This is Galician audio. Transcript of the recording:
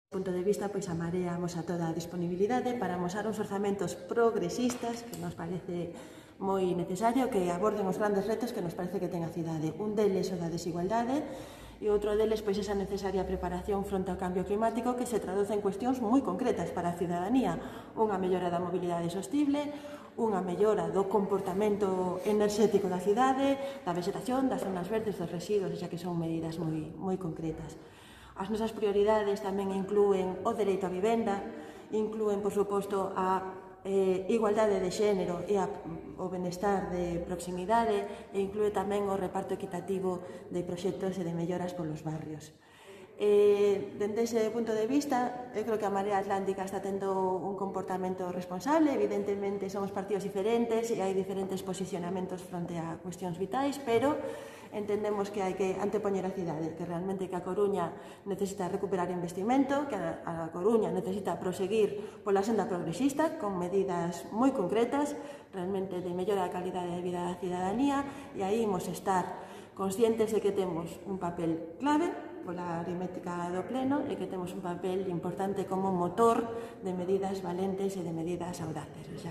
punto de vista, pois a Marea amosa toda a disponibilidade para amosar uns orzamentos progresistas que nos parece moi necesario que aborden os grandes retos que nos parece que ten a cidade. Un deles o da desigualdade e outro deles pois esa necesaria preparación fronte ao cambio climático que se traduce en cuestións moi concretas para a cidadanía. Unha mellora da mobilidade sostible, unha mellora do comportamento enerxético da cidade, da vegetación, das zonas verdes, dos residuos, xa que son medidas moi concretas. As nosas prioridades tamén inclúen o dereito á vivenda, inclúen, por suposto, a igualdade de xénero e o benestar de proximidade e inclúe tamén o reparto equitativo de proxectos e de melloras polos barrios. Dende ese punto de vista, eu creo que a Marea Atlántica está tendo un comportamento responsable. Evidentemente, somos partidos diferentes e hai diferentes posicionamentos fronte a cuestións vitais, pero entendemos que hai que antepoñer a cidade, que realmente que a Coruña necesita recuperar investimento, que a Coruña necesita proseguir pola senda progresista con medidas moi concretas, realmente de mellora da calidade de vida da cidadanía, e aí imos estar conscientes de que temos un papel clave pola aritmética do pleno e que temos un papel importante como motor de medidas valentes e de medidas audaces.